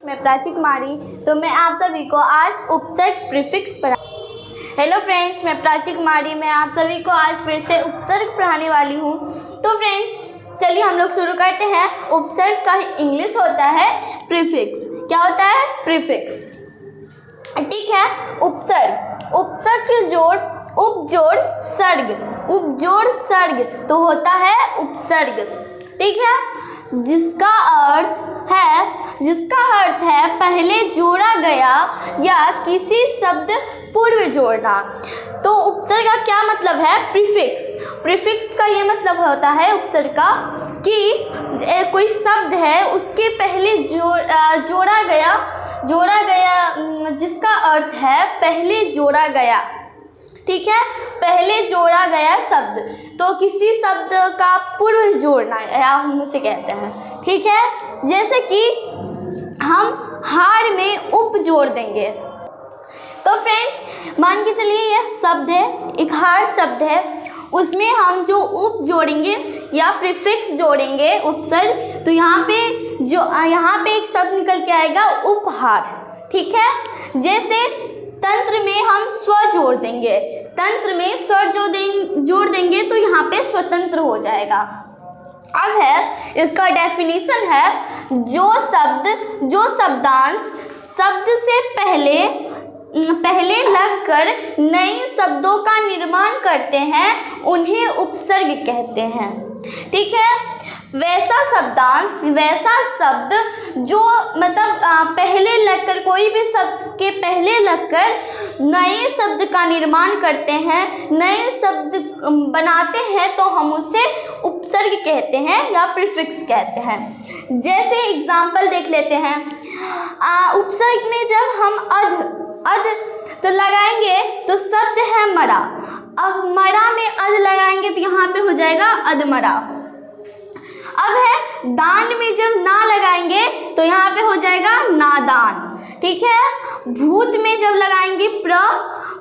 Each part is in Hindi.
मैं प्राची कुमारी। तो मैं आप सभी को आज उपसर्ग प्रीफिक्स पढ़ा। हेलो फ्रेंड्स, मैं प्राची कुमारी। मैं आप सभी को आज फिर से उपसर्ग पढ़ाने वाली हूँ। तो फ्रेंड्स चलिए हम लोग शुरू करते हैं। उपसर्ग का इंग्लिश होता है प्रीफिक्स। क्या होता है? प्रीफिक्स। ठीक है। उपसर्ग, उपसर्ग के जोड़ उपजोड़ सर्ग, उपजोड़ सर्ग तो होता है उपसर्ग। ठीक है। जिसका अर्थ है पहले जोड़ा गया या किसी शब्द पूर्व जोड़ना। तो उपसर्ग का क्या मतलब है? प्रीफिक्स। प्रीफिक्स का ये मतलब होता है उपसर्ग का कि कोई शब्द है उसके पहले जोड़ा गया जिसका अर्थ है पहले जोड़ा गया। ठीक है, पहले जोड़ा गया शब्द। तो किसी शब्द का पूर्व जोड़ना या हम उसे कहते हैं। ठीक है, जैसे कि हम हार में उप जोड़ देंगे। तो फ्रेंड्स मान के चलिए यह शब्द है, एक हार शब्द है, उसमें हम जो उप जोड़ेंगे या प्रीफिक्स जोड़ेंगे उपसर्ग, तो यहाँ पे एक शब्द निकल के आएगा उपहार। ठीक है, जैसे तंत्र में हम स्व जोड़ देंगे, तंत्र में स्वर जोड़ देंगे तो यहाँ पे स्वतंत्र हो जाएगा। अब है इसका डेफिनेशन है जो शब्दांश शब्द से पहले लगकर नए शब्दों का निर्माण करते हैं उन्हें उपसर्ग कहते हैं। ठीक है, वैसा शब्द जो पहले लगकर कोई भी शब्द के पहले लगकर नए शब्द का निर्माण करते हैं, नए शब्द बनाते हैं तो हम उसे उपसर्ग कहते हैं या प्रीफिक्स कहते हैं। जैसे एग्जाम्पल देख लेते हैं। उपसर्ग में जब हम अध तो लगाएंगे तो शब्द है मरा। अब मरा में अध लगाएंगे तो यहाँ पे हो जाएगा अधमरा। अब है दान में जब ना लगाएंगे तो यहाँ पे हो जाएगा नादान। ठीक है, भूत में जब लगाएंगे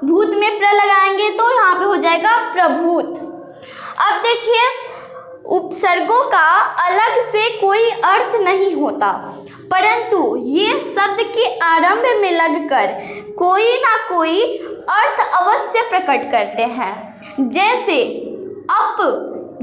भूत में प्र लगाएंगे तो यहाँ पे हो जाएगा प्रभूत। अब देखिए उपसर्गों का अलग से कोई अर्थ नहीं होता, परंतु ये शब्द के आरंभ में लगकर कोई ना कोई अर्थ अवश्य प्रकट करते हैं। जैसे अप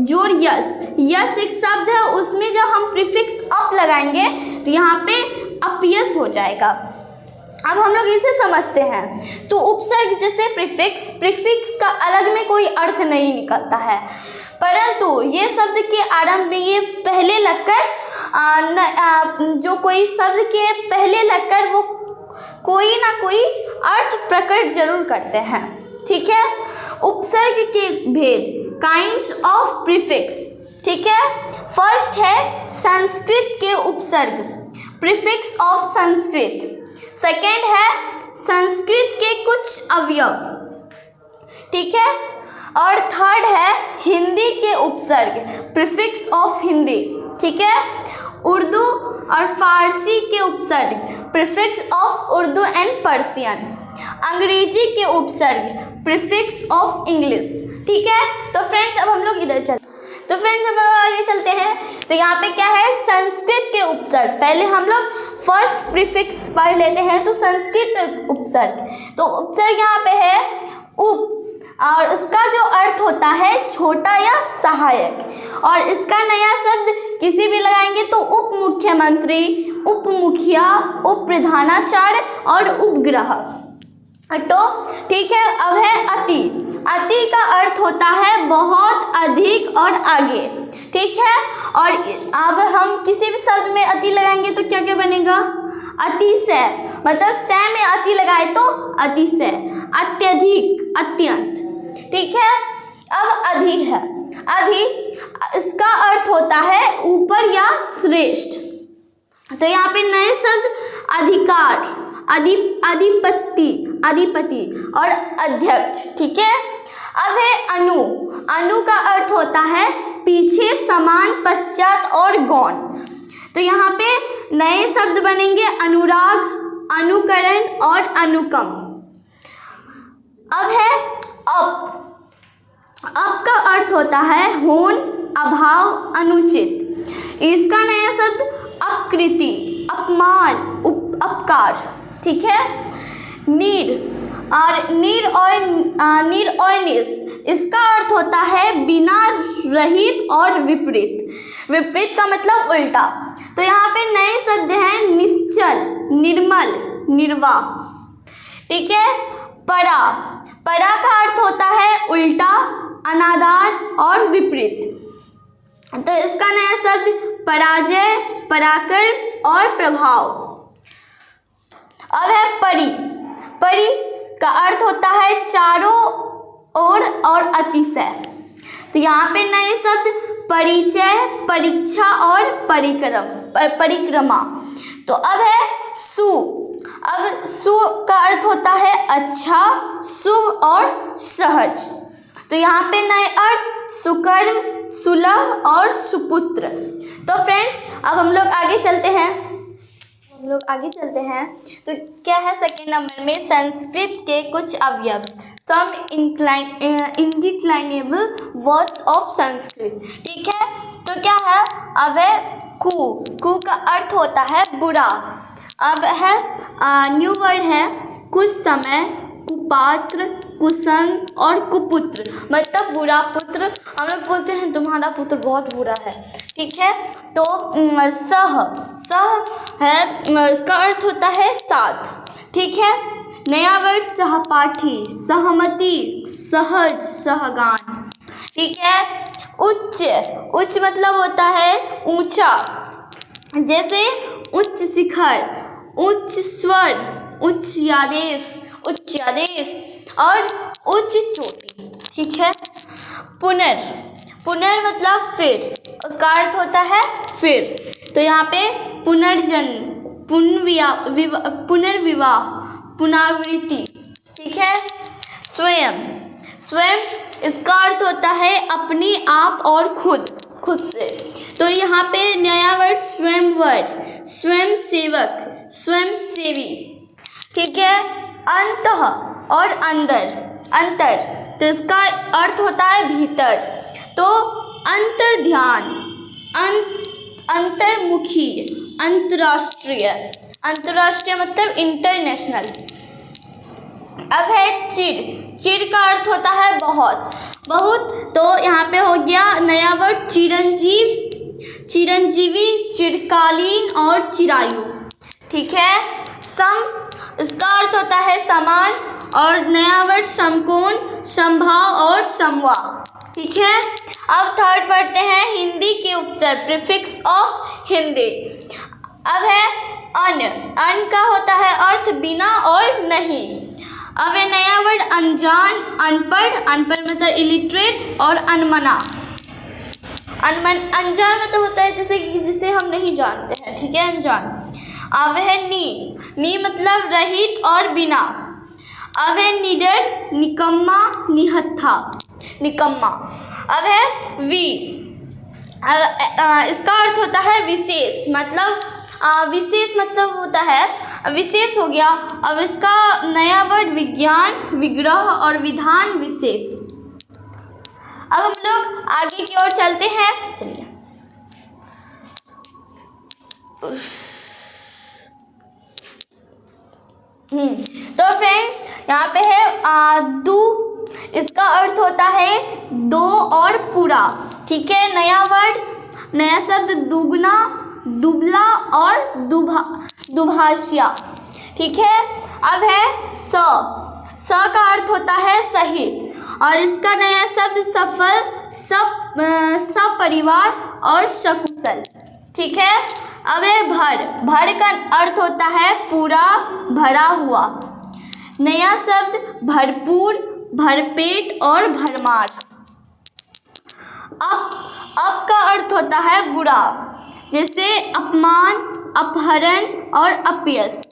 जोड़ यस एक शब्द है, उसमें जब हम प्रीफिक्स अप लगाएंगे तो यहाँ पे अपयस हो जाएगा। अब हम लोग इसे समझते हैं। तो उपसर्ग जैसे प्रीफिक्स का अलग में कोई अर्थ नहीं निकलता है, परंतु ये शब्द के आरंभ में ये पहले लगकर जो कोई शब्द के पहले लगकर वो कोई ना कोई अर्थ प्रकट जरूर करते हैं। ठीक है, उपसर्ग के भेद, काइंड्स ऑफ प्रीफिक्स। ठीक है, फर्स्ट है संस्कृत के उपसर्ग, प्रीफिक्स ऑफ संस्कृत। सेकेंड है संस्कृत के कुछ अवयव। ठीक है, और थर्ड है हिंदी के उपसर्ग, प्रीफिक्स ऑफ हिंदी। ठीक है, उर्दू और फारसी के उपसर्ग, prefix of Urdu and Persian. अंग्रेजी के उपसर्ग, प्रीफिक्स ऑफ इंग्लिश। ठीक है, तो फ्रेंड्स अब हम लोग आगे चलते हैं। तो यहाँ पे क्या है? संस्कृत के उपसर्ग। पहले हम लोग फर्स्ट प्रीफिक्स पढ़ लेते हैं। तो संस्कृत उपसर्ग, तो उपसर्ग यहाँ पे है उप, और उसका जो अर्थ होता है छोटा या सहायक। और इसका नया शब्द किसी भी लगाएंगे तो उप मुख्यमंत्री, उप मुखिया, उप प्रधानाचार्य और उपग्रह। तो ठीक है, अब है अति। अति का अर्थ होता है बहुत अधिक और आगे। ठीक है, और अब हम किसी भी शब्द में अति लगाएंगे तो क्या क्या बनेगा? अतिशय, मतलब सै में अति लगाए तो अतिशय, अत्यधिक, अत्यंत। ठीक है, अब अधि है। अधि इसका अर्थ होता है ऊपर या श्रेष्ठ। तो यहाँ पे नए शब्द अधिकार, अधिपति और अध्यक्ष। ठीक है, अब है अनु। अनु का अर्थ होता है पीछे, समान, पश्चात और गौण। तो यहाँ पे नए शब्द बनेंगे अनुराग, अनुकरण और अनुकम। अब है अप। अप का अर्थ होता है होन, अभाव, अनुचित। इसका नया शब्द अपकृति, अपमान, अपकार, ठीक है। नीर और निस, इसका अर्थ होता है बिना, रहित और विपरीत। विपरीत का मतलब उल्टा। तो यहाँ पे नए शब्द हैं निश्चल, निर्मल, निर्वाह, ठीक है। परा का अर्थ होता है उल्टा, अनादर और विपरीत। तो इसका नया शब्द पराजय, पराक्रम और प्रभाव। अब है परि का अर्थ होता है चारों ओर और अतिशय। तो यहाँ पे नए शब्द परिचय, परीक्षा और परिक्रमा। तो अब है सु का अर्थ होता है अच्छा, शुभ और सहज। तो यहाँ पे नए अर्थ सुकर्म, सुलभ और सुपुत्र। तो फ्रेंड्स अब हम लोग आगे चलते हैं। तो क्या है सेकेंड नंबर में संस्कृत के कुछ अवयव, सम इनडिक्लाइनेबल वर्ड्स ऑफ संस्कृत, ठीक है। तो क्या है, अब है कु का अर्थ होता है बुरा। अब है न्यू वर्ड है कुछ समय, कुपात्र, कुसंग और कुपुत्र, मतलब बुरा पुत्र। हम लोग बोलते हैं तुम्हारा पुत्र बहुत बुरा है, ठीक है। तो सह है, इसका अर्थ होता है साथ, ठीक है। नया वर्ड सहपाठी, सहमति, सहज, सहगान, ठीक है। उच्च मतलब होता है ऊंचा, जैसे उच्च शिखर, उच्च स्वर, उच्च आदेश और उच्च चोटी, ठीक है। पुनर मतलब फिर, उसका अर्थ होता है फिर। तो यहाँ पे पुनर्जन्म, पुनर्विवाह, पुनरावृत्ति, ठीक है। स्वयं इसका अर्थ होता है अपने आप और खुद से। तो यहाँ पे नया वर्ड स्वयंवर, स्वयं सेवक, स्वयं सेवी, ठीक है। अंतः और अंतर, तो इसका अर्थ होता है भीतर। तो अंतर्ध्यान, अंतर्मुखी, अंतर्राष्ट्रीय मतलब इंटरनेशनल। अब है चिर का अर्थ होता है बहुत। तो यहाँ पे हो गया नया वर्ड चिरंजीवी, चिरकालीन और चिरायु, ठीक है। सम इसका अर्थ होता है समान और नया वर्ड समकोण, समभाव और समवा, ठीक है। अब थर्ड पढ़ते हैं हिंदी के उपसर्ग, प्रीफिक्स ऑफ हिंदी। अब है अन का होता है अर्थ बिना और नहीं। अब है नया वर्ड अनजान, अनपढ़ मतलब इलिटरेट और अनमना। अनजान मतलब होता है जैसे जिसे हम नहीं जानते हैं, ठीक है, अनजान। अब है नी मतलब रहित और बिना। अब है निडर, निकम्मा, निहत्था, निकम्मा। अब है वी, इसका अर्थ होता है विशेष, मतलब होता है विशेष हो गया। अब इसका नया वर्ड विज्ञान, विग्रह और विधान, विशेष। अब हम लोग आगे की ओर चलते हैं, चलिए। तो फ्रेंड्स यहाँ पे है दू, इसका अर्थ होता है दो और पूरा, ठीक है। नया शब्द दुगना, दुबला और दुभाषिया, ठीक है। अब है स का अर्थ होता है सही और इसका नया शब्द सफल, सपरिवार और सकुशल, ठीक है। अब है भर का अर्थ होता है पूरा, भरा हुआ। नया शब्द भरपूर, भरपेट और भरमार। अब का अर्थ होता है बुरा, जैसे अपमान, अपहरण और अपयश।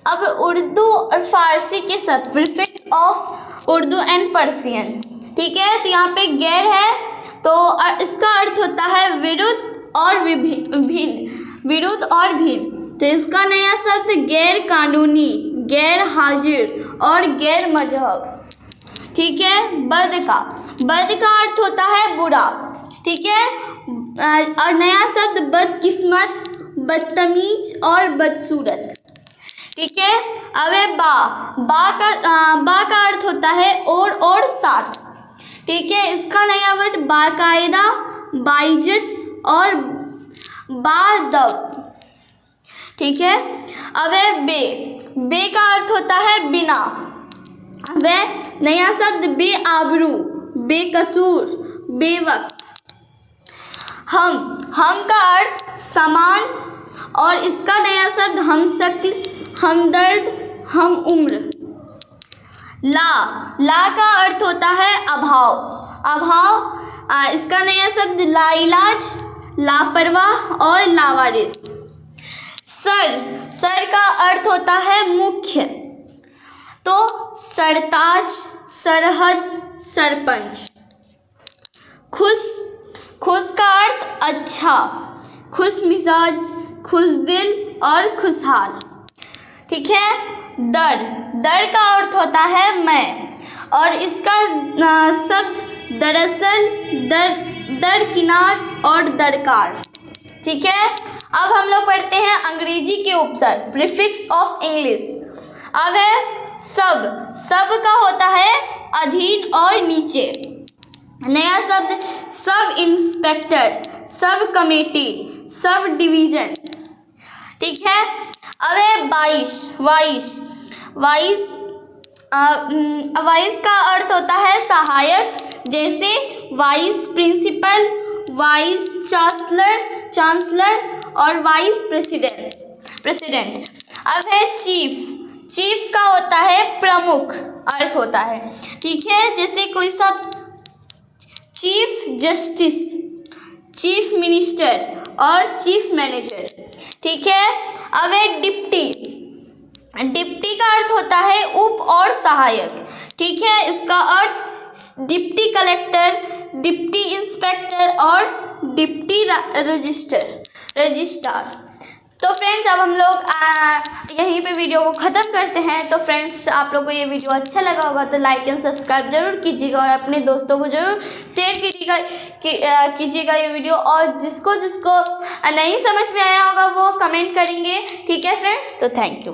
अब उर्दू और फारसी के सब, prefix of Urdu and Persian, ठीक है। तो यहाँ पे गैर है, तो इसका अर्थ होता है विरुद्ध और विरुद्ध और भिन्न। तो इसका नया शब्द गैर कानूनी, गैर हाजिर और गैर मजहब, ठीक है। बद का अर्थ होता है बुरा, ठीक है। और नया शब्द बदकिस्मत, बदतमीज और बदसूरत। ठीक है। अब है बा का अर्थ होता है और साथ। ठीक है। इसका नया वर्ड बाकायदा, बाइज्जत और बादब। ठीक है। अब है बे का अर्थ होता है बिना। अब है नया शब्द बेआबरू, बेकसूर, बेवक्त। हम का अर्थ समान और इसका नया शब्द हमशक्ल, हमदर्द, हम उम्र। ला का अर्थ होता है अभाव। इसका नया शब्द लाइलाज, लापरवाह और लावारिस। सर का अर्थ होता है मुख्य, तो सरताज, सरहद, सरपंच। खुश का अर्थ अच्छा, खुश मिजाज, खुश दिल और खुशहाल। ठीक है। दर का अर्थ होता है मैं और इसका शब्द दरअसल, दरकिनार और दरकार। ठीक है। अब हम लोग पढ़ते हैं अंग्रेजी के उपसर्ग, प्रीफिक्स ऑफ इंग्लिश। अब है सब का होता है अधीन और नीचे। नया शब्द sub inspector, sub committee, sub division. ठीक है। अब है वाइस का अर्थ होता है सहायक, जैसे वाइस प्रिंसिपल, वाइस चांसलर और वाइस प्रेसिडेंट। अब है चीफ का होता है प्रमुख अर्थ होता है। ठीक है। जैसे कोई सब चीफ जस्टिस, चीफ मिनिस्टर और चीफ मैनेजर। ठीक है। अब है डिप्टी का अर्थ होता है उप और सहायक। ठीक है। इसका अर्थ डिप्टी कलेक्टर, डिप्टी इंस्पेक्टर और डिप्टी रजिस्ट्रार। तो फ्रेंड्स अब हम लोग यहीं पे वीडियो को ख़त्म करते हैं। तो फ्रेंड्स आप लोग को ये वीडियो अच्छा लगा होगा तो लाइक एंड सब्सक्राइब जरूर कीजिएगा और अपने दोस्तों को ज़रूर शेयर कीजिएगा ये वीडियो। और जिसको नहीं समझ में आया होगा वो कमेंट करेंगे। ठीक है फ्रेंड्स, तो थैंक यू।